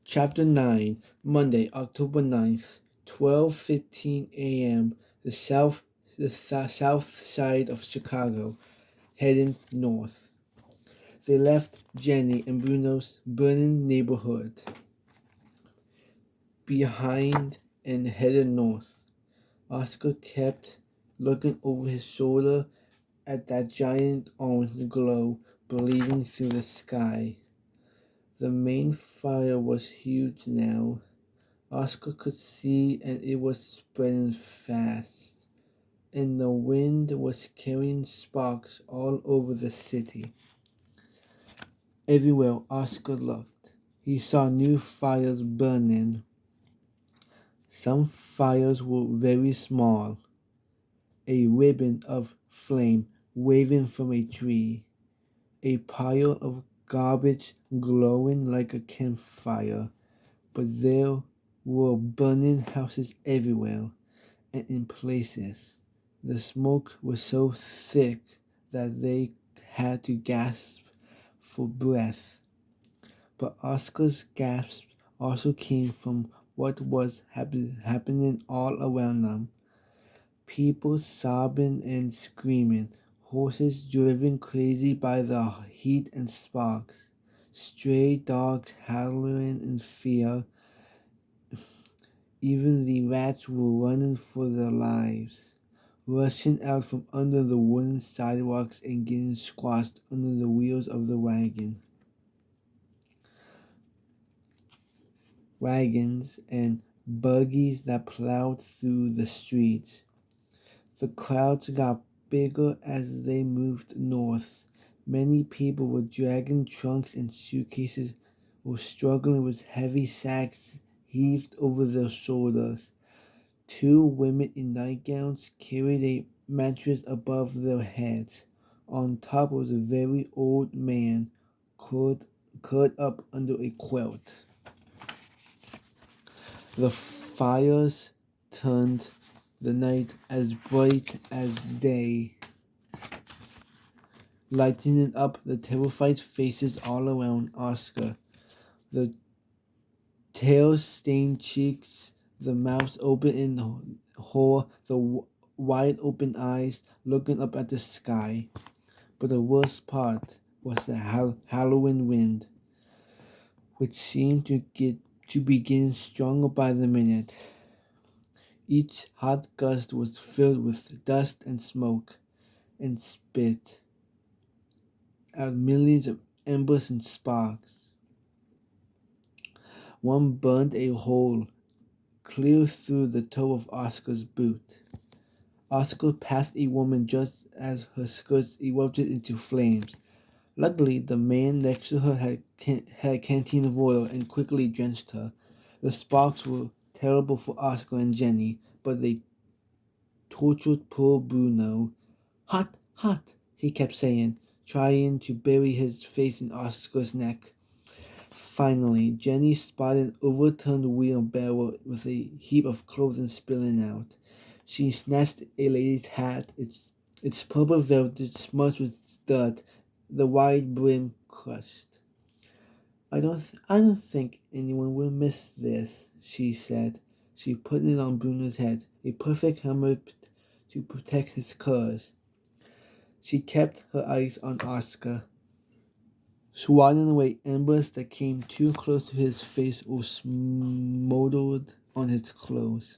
Chapter 9, Monday, October 9th, 12:15 a.m. The south side of Chicago, heading north. They left Jenny and Bruno's burning neighborhood behind and headed north. Oscar kept looking over his shoulder at that giant orange glow bleeding through the sky. The main fire was huge now. Oscar could see, and it was spreading fast, and the wind was carrying sparks all over the city. Everywhere Oscar looked, he saw new fires burning. Some fires were very small, a ribbon of flame waving from a tree, a pile of garbage glowing like a campfire, but there were burning houses everywhere, and in places the smoke was so thick that they had to gasp for breath. But Oscar's gasps also came from what was happening all around them. People sobbing and screaming, horses driven crazy by the heat and sparks, stray dogs howling in fear. Even the rats were running for their lives, rushing out from under the wooden sidewalks and getting squashed under the wheels of the wagons and buggies that plowed through the streets. The crowds got bigger as they moved north. Many people were dragging trunks and suitcases or struggling with heavy sacks heaved over their shoulders. Two women in nightgowns carried a mattress above their heads. On top was a very old man curled up under a quilt. The fires turned the night as bright as day, lightening up the terrified faces all around Oscar. The tear-stained cheeks, the mouths open in horror, the wide open eyes looking up at the sky. But the worst part was the Halloween wind, which seemed to be getting stronger by the minute. Each hot gust was filled with dust and smoke, and spit out millions of embers and sparks. One burned a hole clear through the toe of Oscar's boot. Oscar passed a woman just as her skirts erupted into flames. Luckily, the man next to her had a canteen of oil and quickly drenched her. The sparks were terrible for Oscar and Jenny, but they tortured poor Bruno. Hot, hot, he kept saying, trying to bury his face in Oscar's neck. Finally, Jenny spotted an overturned wheelbarrow with a heap of clothing spilling out. She snatched a lady's hat, its purple velvet smudged with dirt, the wide brim crushed. I don't think anyone will miss this, she said. She put it on Bruno's head, a perfect helmet to protect his curls. She kept her eyes on Oscar, swatting away embers that came too close to his face or smoldered on his clothes.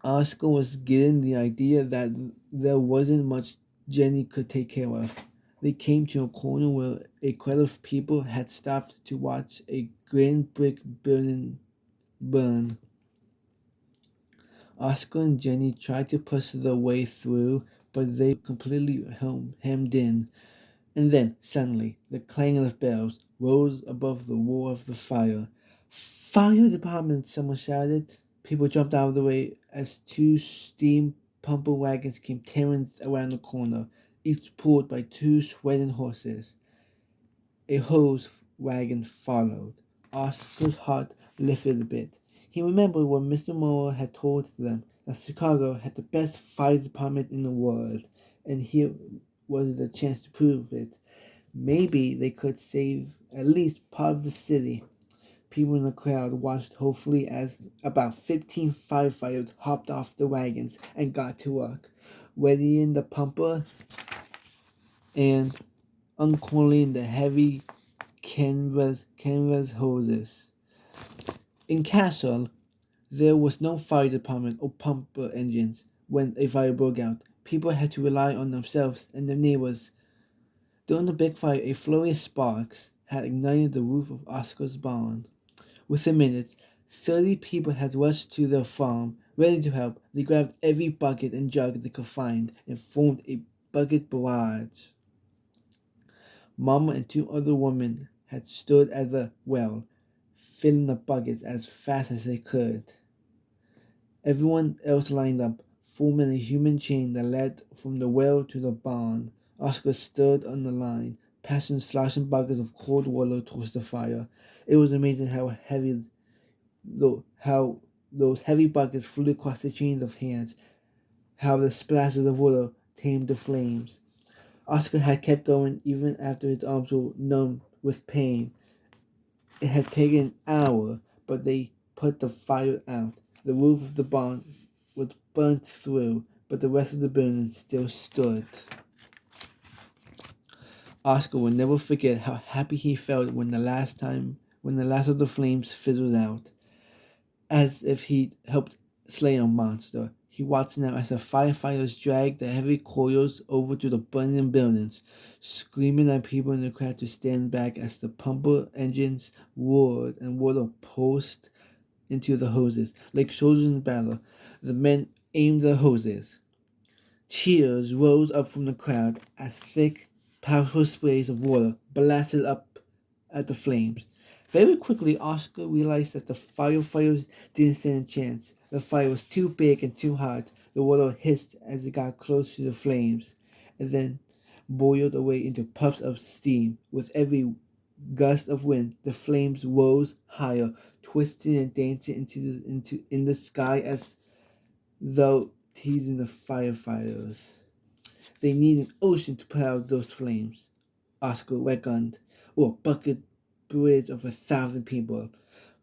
Oscar was getting the idea that there wasn't much Jenny could take care of. They came to a corner where a crowd of people had stopped to watch a grand brick burn. Oscar and Jenny tried to push their way through, but they were completely hemmed in. And then, suddenly, the clang of bells rose above the roar of the fire. "Fire department!" someone shouted. People jumped out of the way as two steam pumper wagons came tearing around the corner, each pulled by two sweating horses. A hose wagon followed. Oscar's heart lifted a bit. He remembered what Mr. Moore had told them, that Chicago had the best fire department in the world, and here was the chance to prove it. Maybe they could save at least part of the city. People in the crowd watched hopefully as about 15 firefighters hopped off the wagons and got to work, readying the pumper and uncoiling the heavy canvas hoses. In Castle, there was no fire department or pumper engines when a fire broke out. People had to rely on themselves and their neighbors. During the big fire, a flurry of sparks had ignited the roof of Oscar's barn. Within minutes, 30 people had rushed to their farm, ready to help. They grabbed every bucket and jug they could find and formed a bucket barrage. Mama and two other women had stood at the well, filling the buckets as fast as they could. Everyone else lined up, forming a human chain that led from the well to the barn. Oscar stood on the line, passing sloshing buckets of cold water towards the fire. It was amazing how those heavy buckets flew across the chains of hands, how the splashes of water tamed the flames. Oscar had kept going even after his arms were numb with pain. It had taken an hour, but they put the fire out. The roof of the barn was burnt through, but the rest of the building still stood. Oscar would never forget how happy he felt when the last of the flames fizzled out, as if he'd helped slay a monster. He watched now as the firefighters dragged the heavy coils over to the burning buildings, screaming at people in the crowd to stand back as the pumper engines roared and water pulsed into the hoses. Like soldiers in battle, the men aimed their hoses. Cheers rose up from the crowd as thick, powerful sprays of water blasted up at the flames. Very quickly, Oscar realized that the firefighters didn't stand a chance. The fire was too big and too hot. The water hissed as it got close to the flames, and then boiled away into puffs of steam. With every gust of wind, the flames rose higher, twisting and dancing in the sky as though teasing the firefighters. They need an ocean to put out those flames, Oscar reckoned, or a bucket bridge of 1,000 people.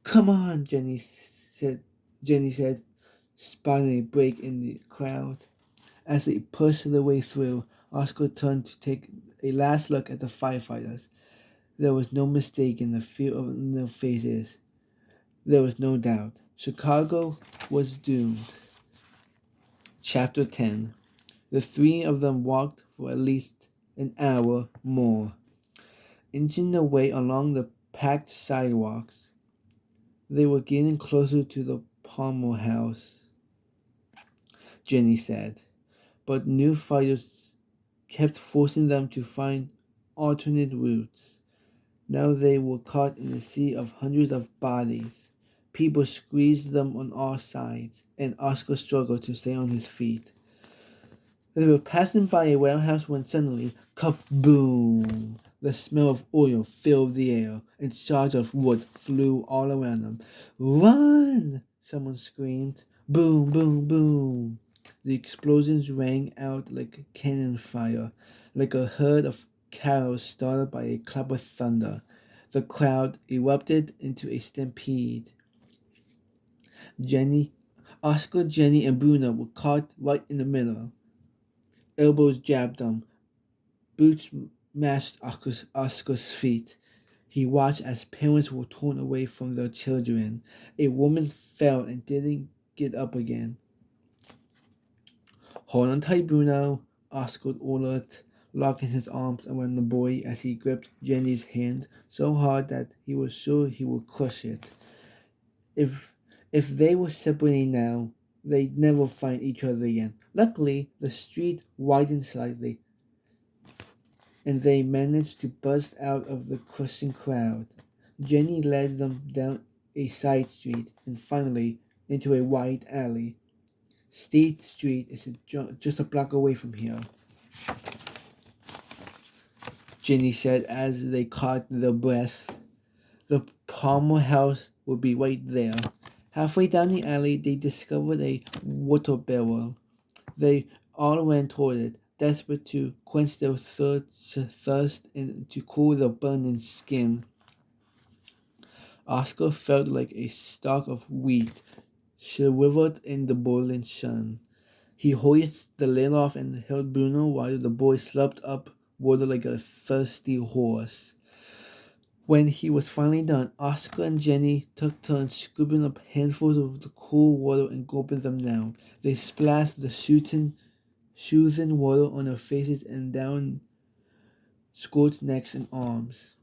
Come on, Jenny said, spotting a break in the crowd. As they pushed their way through, Oscar turned to take a last look at the firefighters. There was no mistake in the fear in their faces. There was no doubt. Chicago was doomed. Chapter 10. The three of them walked for at least an hour more, inching their way along the packed sidewalks. They were getting closer to the Palmer house, Jenny said, but new fighters kept forcing them to find alternate routes. Now they were caught in a sea of hundreds of bodies. People squeezed them on all sides, and Oscar struggled to stay on his feet. They were passing by a warehouse when suddenly, kaboom! The smell of oil filled the air, and shards of wood flew all around them. Run! Someone screamed. Boom, boom, boom! The explosions rang out like cannon fire, like a herd of cows startled by a clap of thunder. The crowd erupted into a stampede. Jenny, Oscar, Jenny, and Bruno were caught right in the middle. Elbows jabbed them. Boots mashed Oscar's feet. He watched as parents were torn away from their children. A woman fell and didn't get up again. Hold on tight, Bruno, Oscar ordered, locking his arms around the boy as he gripped Jenny's hand so hard that he was sure he would crush it. If they were separated now, they'd never find each other again. Luckily, the street widened slightly, and they managed to bust out of the crushing crowd. Jenny led them down a side street and finally into a wide alley. State Street is just a block away from here, Jenny said as they caught their breath. The Palmer house would be right there. Halfway down the alley, they discovered a water barrel. They all ran toward it, desperate to quench their thirst and to cool their burning skin. Oscar felt like a stalk of wheat shivered in the boiling sun. He hoisted the lid off and held Bruno while the boy slopped up water like a thirsty horse. When he was finally done, Oscar and Jenny took turns scooping up handfuls of the cool water and gulping them down. They splashed the soothing water on their faces and down scorched necks and arms.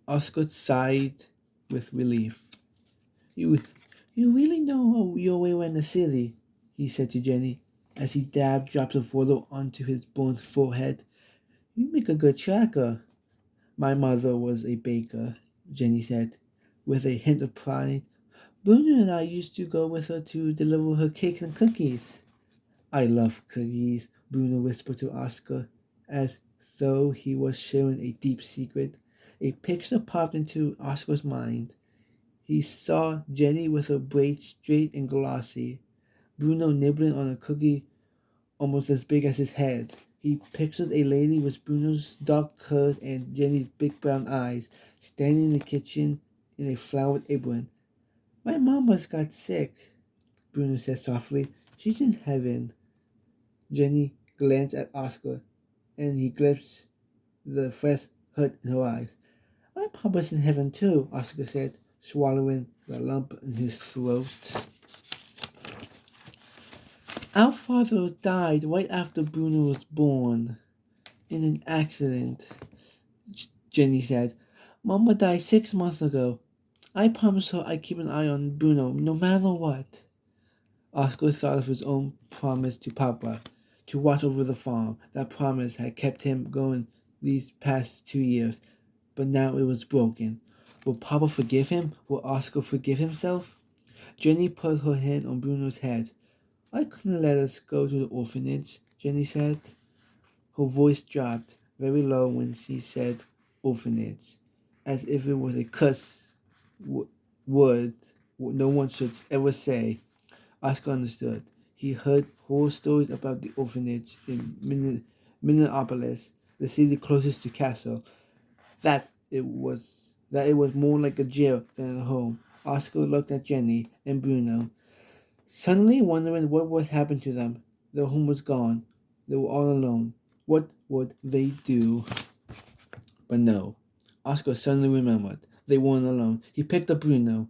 Oscar sighed with relief. You, you really know your way around the city, he said to Jenny as he dabbed drops of water onto his burned forehead. You make a good tracker. My mother was a baker, Jenny said, with a hint of pride. Bruno and I used to go with her to deliver her cakes and cookies. I love cookies, Bruno whispered to Oscar, as though he was sharing a deep secret. A picture popped into Oscar's mind. He saw Jenny with her braids straight and glossy, Bruno nibbling on a cookie almost as big as his head. He pictured a lady with Bruno's dark curls and Jenny's big brown eyes, standing in the kitchen in a flowered apron. My mama's got sick, Bruno said softly. She's in heaven. Jenny glanced at Oscar, and he glimpsed the fresh hurt in her eyes. My papa's in heaven too, Oscar said, swallowing the lump in his throat. Our father died right after Bruno was born, in an accident, Jenny said. Mama died 6 months ago. I promised her I'd keep an eye on Bruno no matter what. Oscar thought of his own promise to Papa, to watch over the farm. That promise had kept him going these past 2 years, but now it was broken. Will Papa forgive him? Will Oscar forgive himself? Jenny put her hand on Bruno's head. I couldn't let us go to the orphanage, Jenny said. Her voice dropped very low when she said orphanage, as if it was a cuss word no one should ever say. Oscar understood. He heard horror stories about the orphanage in Minneapolis, the city closest to Castle. That it was more like a jail than a home. Oscar looked at Jenny and Bruno, suddenly wondering what would happen to them. Their home was gone. They were all alone. What would they do? But no. Oscar suddenly remembered. They weren't alone. He picked up Bruno.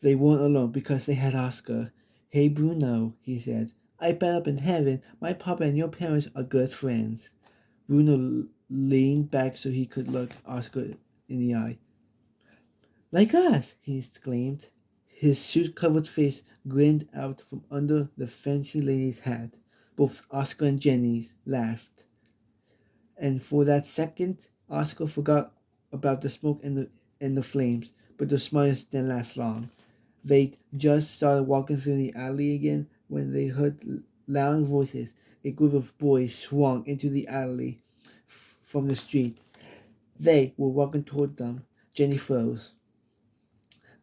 They weren't alone because they had Oscar. Hey Bruno, he said. I bet up in heaven my papa and your parents are good friends. Bruno leaned back so he could look Oscar in the eye. Like us, he exclaimed. His soot-covered face grinned out from under the fancy lady's hat. Both Oscar and Jenny laughed, and for that second, Oscar forgot about the smoke and the flames. But the smiles didn't last long. They just started walking through the alley again when they heard loud voices. A group of boys swung into the alley from the street. They were walking toward them. Jenny froze.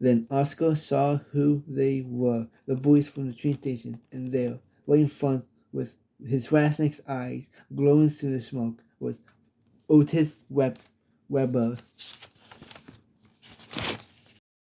Then Oscar saw who they were, the boys from the train station, and there, right in front, with his rattlesnake's eyes glowing through the smoke, was Otis Weber.